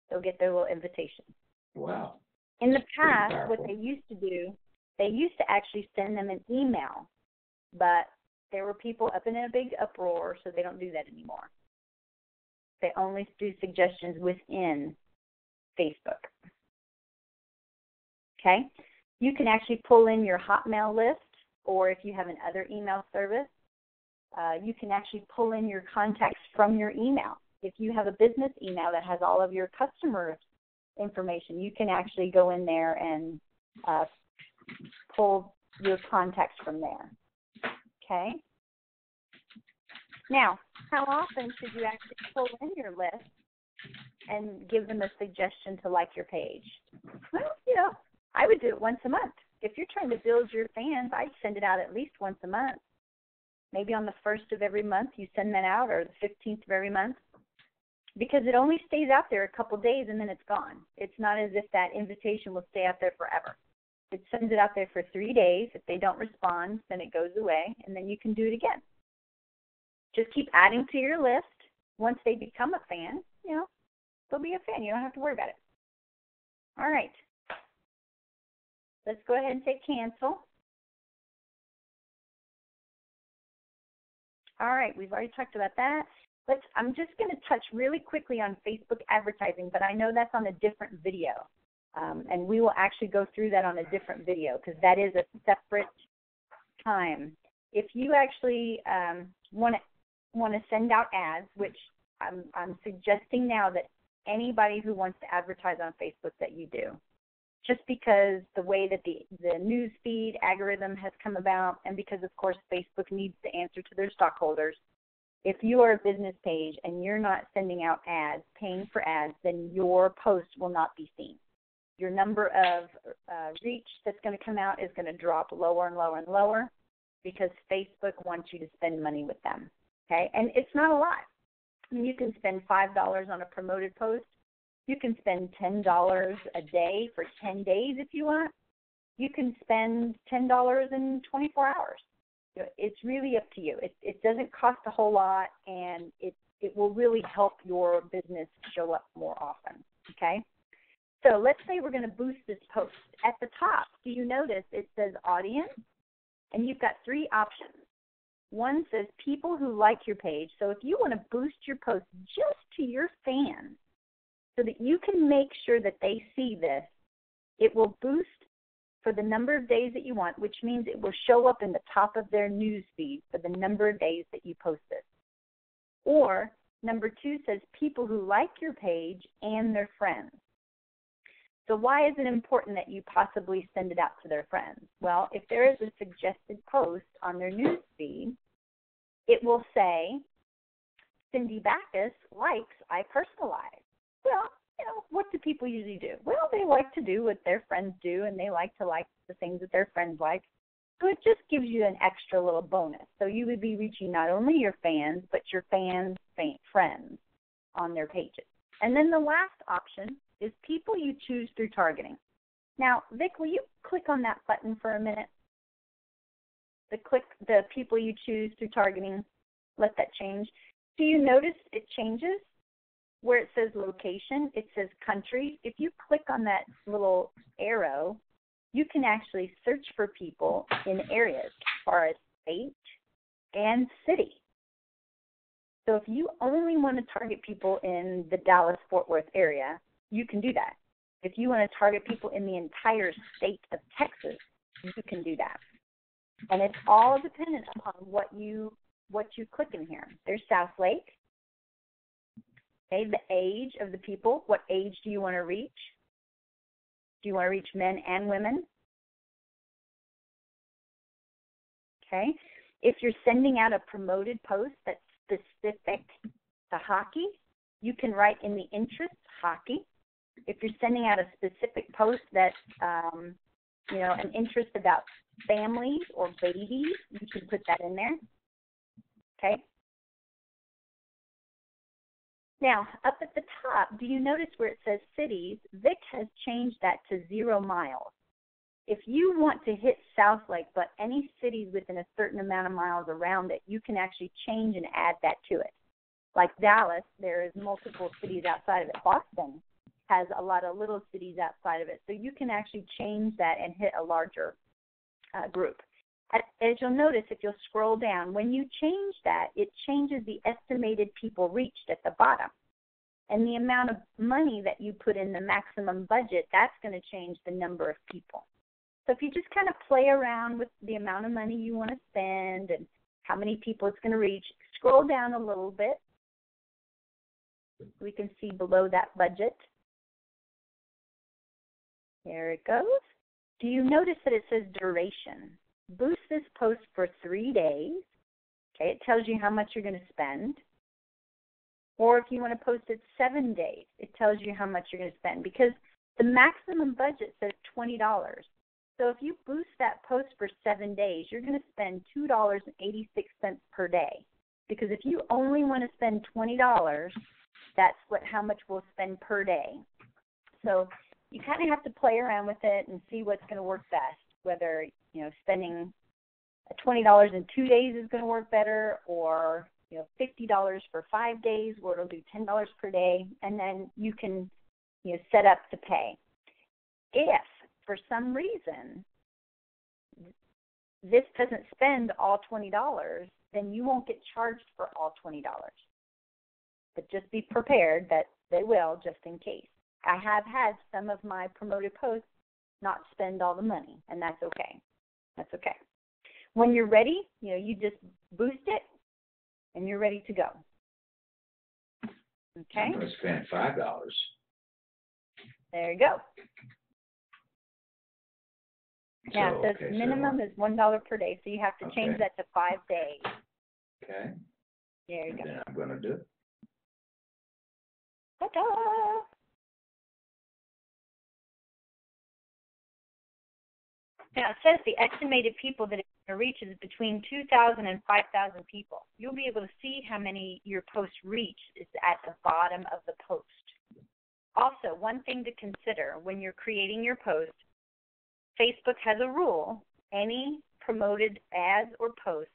They'll get their little invitation. Wow. In the past, what they used to do, they used to actually send them an email, but there were people up in a big uproar, so they don't do that anymore. They only do suggestions within Facebook. Okay? You can actually pull in your Hotmail list, or if you have another email service, you can actually pull in your contacts from your email. If you have a business email that has all of your customer information, you can actually go in there and pull your contacts from there. Okay? Now, how often should you actually pull in your list and give them a suggestion to like your page? Well, I would do it once a month. If you're trying to build your fans, I'd send it out at least once a month. Maybe on the 1st of every month you send that out, or the 15th of every month, because it only stays out there a couple days and then it's gone. It's not as if that invitation will stay out there forever. It sends it out there for 3 days. If they don't respond, then it goes away, and then you can do it again. Just keep adding to your list. Once they become a fan, they'll be a fan. You don't have to worry about it. All right. Let's go ahead and say cancel. All right, we've already talked about that. I'm just going to touch really quickly on Facebook advertising, but I know that's on a different video. And we will actually go through that on a different video because that is a separate time. If you actually want to send out ads, which I'm suggesting now that anybody who wants to advertise on Facebook that you do, just because the way that the news feed algorithm has come about, and because, of course, Facebook needs to answer to their stockholders. If you are a business page and you're not sending out ads, paying for ads, then your post will not be seen. Your number of reach that's going to come out is going to drop lower and lower and lower because Facebook wants you to spend money with them. Okay? And it's not a lot. I mean, you can spend $5 on a promoted post. You can spend $10 a day for 10 days if you want. You can spend $10 in 24 hours. It's really up to you. It doesn't cost a whole lot, and it will really help your business show up more often, okay? So let's say we're going to boost this post. At the top, do you notice it says audience? And you've got 3 options. One says people who like your page. So if you want to boost your post just to your fans, so that you can make sure that they see this, it will boost for the number of days that you want, which means it will show up in the top of their news feed for the number of days that you post it. Or number 2 says people who like your page and their friends. So why is it important that you possibly send it out to their friends? Well, if there is a suggested post on their news feed, it will say, Cindy Baccus likes iPersonalyze. Well, what do people usually do? Well, they like to do what their friends do, and they like the things that their friends like. So it just gives you an extra little bonus. So you would be reaching not only your fans, but your fans' friends on their pages. And then the last option is people you choose through targeting. Now, Vic, will you click on that button for a minute? The people you choose through targeting, let that change. Do you notice it changes? Where it says location, it says country. If you click on that little arrow, you can actually search for people in areas as far as state and city. So if you only want to target people in the Dallas-Fort Worth area, you can do that. If you want to target people in the entire state of Texas, you can do that. And it's all dependent upon what you click in here. There's South Lake. Okay, the age of the people. What age do you want to reach? Do you want to reach men and women? Okay. If you're sending out a promoted post that's specific to hockey, you can write in the interest hockey. If you're sending out a specific post that's, an interest about families or babies, you can put that in there. Okay. Now, up at the top, do you notice where it says cities? Vic has changed that to 0 miles. If you want to hit South Lake, but any cities within a certain amount of miles around it, you can actually change and add that to it. Like Dallas, there is multiple cities outside of it. Boston has a lot of little cities outside of it. So you can actually change that and hit a larger group. As you'll notice, if you'll scroll down, when you change that, it changes the estimated people reached at the bottom. And the amount of money that you put in the maximum budget, that's going to change the number of people. So if you just kind of play around with the amount of money you want to spend and how many people it's going to reach, scroll down a little bit. We can see below that budget. There it goes. Do you notice that it says duration? Boost this post for 3 days. Okay, it tells you how much you're going to spend. Or if you want to post it 7 days, it tells you how much you're going to spend because the maximum budget says $20. So if you boost that post for 7 days, you're going to spend $2.86 per day. Because if you only want to spend $20, that's how much we'll spend per day. So you kind of have to play around with it and see what's going to work best, whether spending $20 in 2 days is going to work better, or $50 for 5 days, where it'll do $10 per day, and then you can set up to pay. If for some reason this doesn't spend all $20, then you won't get charged for all $20. But just be prepared that they will, just in case. I have had some of my promoted posts not spend all the money, and that's okay. That's okay. When you're ready, you just boost it, and you're ready to go. Okay? I'm going to spend $5. There you go. Now, So, it says minimum is $1 per day, so you have to change that to 5 days. Okay. There you go. Then I'm going to do it. Ta-da! Now, it says the estimated people that it's going to reach is between 2,000 and 5,000 people. You'll be able to see how many your post reach is at the bottom of the post. Also, one thing to consider when you're creating your post, Facebook has a rule. Any promoted ads or posts,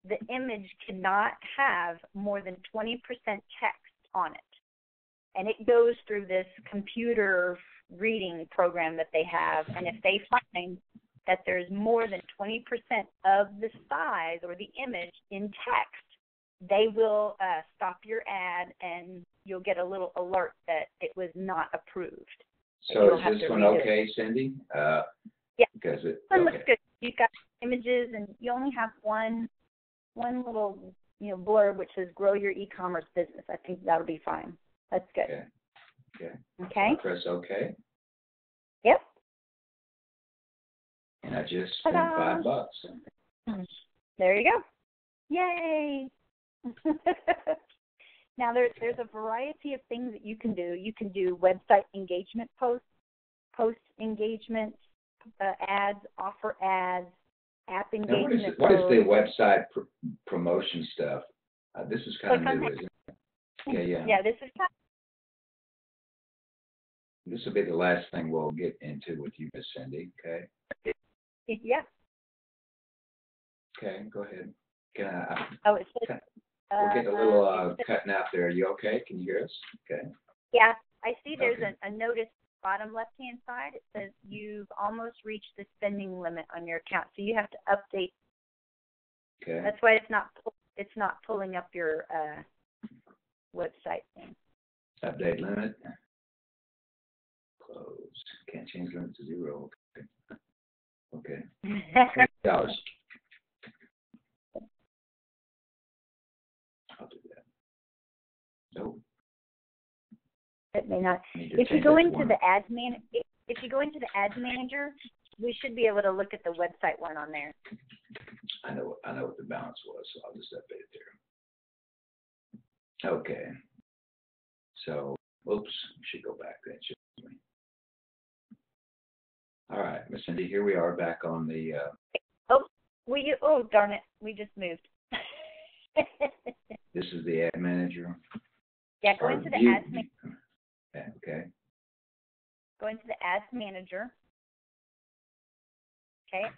the image cannot have more than 20% text on it. And it goes through this computer reading program that they have, and if they find that there's more than 20% of the size or the image in text, they will stop your ad, and you'll get a little alert that it was not approved. So is this one okay, Cindy? Yeah, because this one looks good. You've got images, and you only have one little blurb which says "Grow your e-commerce business." I think that'll be fine. That's good. Okay. Okay. I'll press OK. Yep. And I just spent $5. There you go. Yay! Now there's a variety of things that you can do. You can do website engagement posts, post engagement ads, offer ads, app Now, engagement. what is the website promotion stuff? This is kind of new, isn't it? Okay, yeah. Yeah, this is kind This will be the last thing we'll get into with you, Miss Cindy. Okay. yeah. Okay, go ahead. Can I? Oh, it says. We're getting a little cutting out there. Are you okay? Can you hear us? Okay. Yeah, I see there's Okay. a notice bottom left-hand side. It says you've almost reached the spending limit on your account, so you have to update. Okay. That's why it's not pulling up your website thing. Update limit. Close. Can't change limit to 0. Okay. Okay. $20. I'll do that. Nope. It may not. Need to If you change go that to into 1. the ads if you go into the ads manager, we should be able to look at the website one on there. I know what the balance was, so I'll just update it there. Okay. So, oops, should go back then, shouldn't we? All right, Miss Cindy, here we are back on the. Oh darn it, we just moved. This is the ad manager. Yeah, go into the ads manager. Okay. Go into the ads manager. Okay.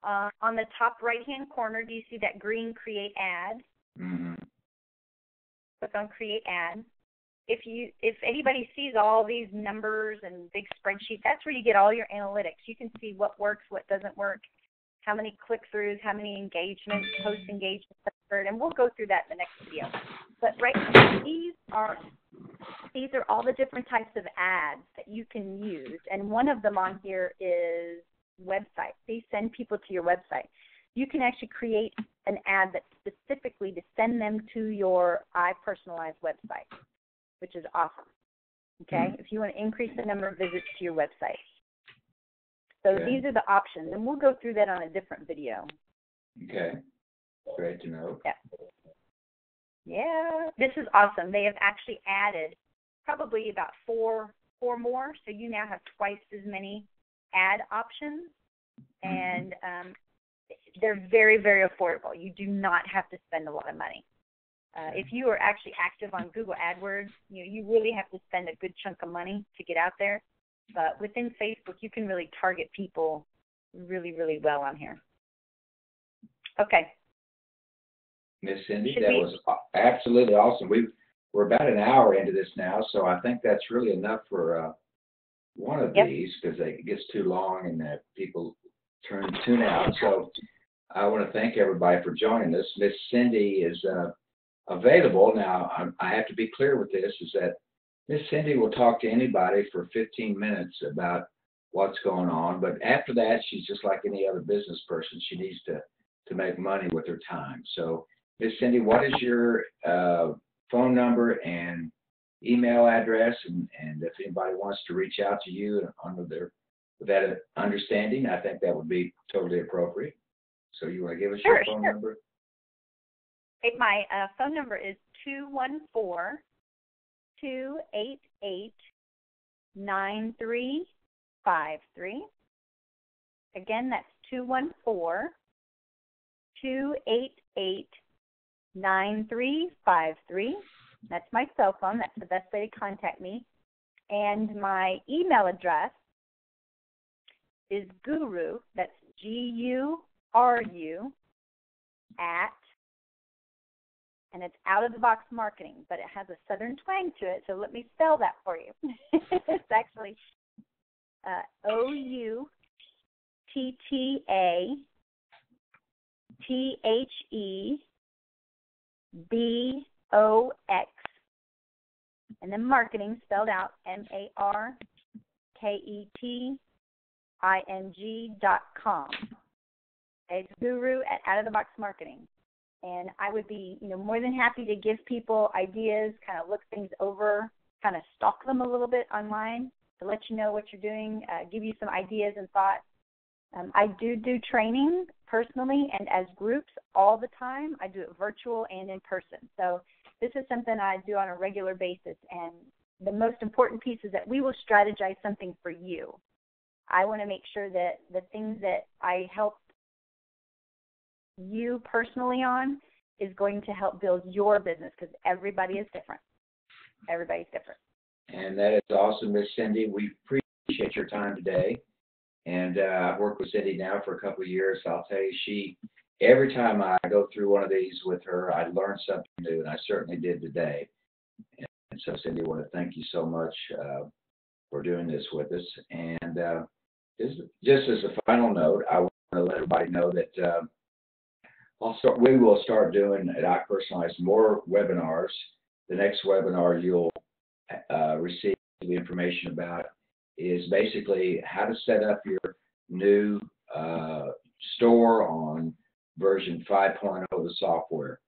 On the top right-hand corner, do you see that green create ad? Mm-hmm. Click on create ad. If anybody sees all these numbers and big spreadsheets, that's where you get all your analytics. You can see what works, what doesn't work, how many click-throughs, how many engagements, post engagements, and we'll go through that in the next video. But right now, these are all the different types of ads that you can use, and one of them on here is websites. These send people to your website. You can actually create an ad that's specifically to send them to your iPersonalyze website, which is awesome. Okay, if you want to increase the number of visits to your website. So these are the options, and we'll go through that on a different video. Okay, great to know. Yeah, this is awesome. They have actually added probably about four more, so you now have twice as many ad options, and they're very, very affordable. You do not have to spend a lot of money. If you are actually active on Google AdWords, you really have to spend a good chunk of money to get out there. But within Facebook, you can really target people really, really well on here. Okay. Miss Cindy, that was absolutely awesome. We're about an hour into this now, so I think that's really enough for one of these, because it gets too long and people tune out. So I want to thank everybody for joining us. Miss Cindy is available. Now, I have to be clear with this, is that Miss Cindy will talk to anybody for 15 minutes about what's going on, but after that, she's just like any other business person. She needs to make money with her time. So, Miss Cindy, what is your phone number and email address? And if anybody wants to reach out to you with that understanding, I think that would be totally appropriate. So you want to give us your phone number? Okay, my phone number is 214-288-9353. Again, that's 214-288-9353. That's my cell phone. That's the best way to contact me. And my email address is Guru, that's Guru, and it's out of the box marketing, but it has a southern twang to it, so let me spell that for you. It's actually OUTTATHEBOX, and then marketing spelled out MARKETING.com. It's Guru at Out of the Box Marketing. And I would be, more than happy to give people ideas, kind of look things over, kind of stalk them a little bit online to let you know what you're doing, give you some ideas and thoughts. I do training personally and as groups all the time. I do it virtual and in person. So this is something I do on a regular basis. And the most important piece is that we will strategize something for you. I want to make sure that the things that I help you personally on is going to help build your business, because everybody is different. Everybody's different. And that is awesome, Miss Cindy. We appreciate your time today. And I've worked with Cindy now for a couple of years. I'll tell you, every time I go through one of these with her, I learn something new, and I certainly did today. And so, Cindy, I want to thank you so much for doing this with us. And just as a final note, I want to let everybody know that we will start doing at iPersonalyze more webinars. The next webinar you'll receive the information about is basically how to set up your new store on version 5.0 of the software.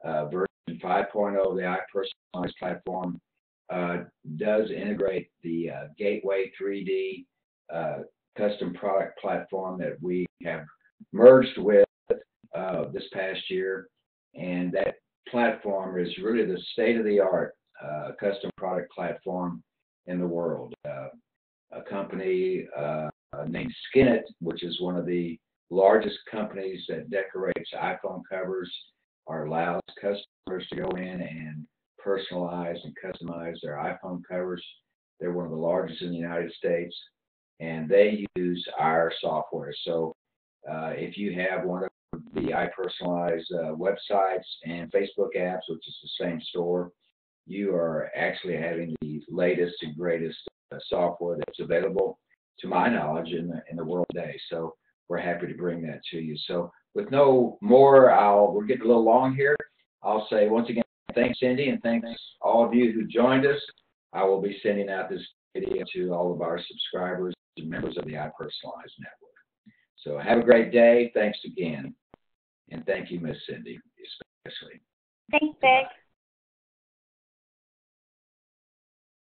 Version 5.0 of the iPersonalyze platform does integrate the Gateway 3D custom product platform that we have merged with this past year, and that platform is really the state-of-the-art custom product platform in the world. A company named Skinnit, which is one of the largest companies that decorates iPhone covers, allows customers to go in and personalize and customize their iPhone covers. They're one of the largest in the United States, and they use our software. So if you have one of the iPersonalyze websites and Facebook apps, which is the same store, you are actually having the latest and greatest software that's available, to my knowledge, in the world today. So we're happy to bring that to you. So with no more, we're getting a little long here. I'll say once again, thanks, Cindy, and thanks all of you who joined us. I will be sending out this video to all of our subscribers and members of the iPersonalyze Network. So have a great day. Thanks again. And thank you, Miss Cindy, especially. Thanks, Vic.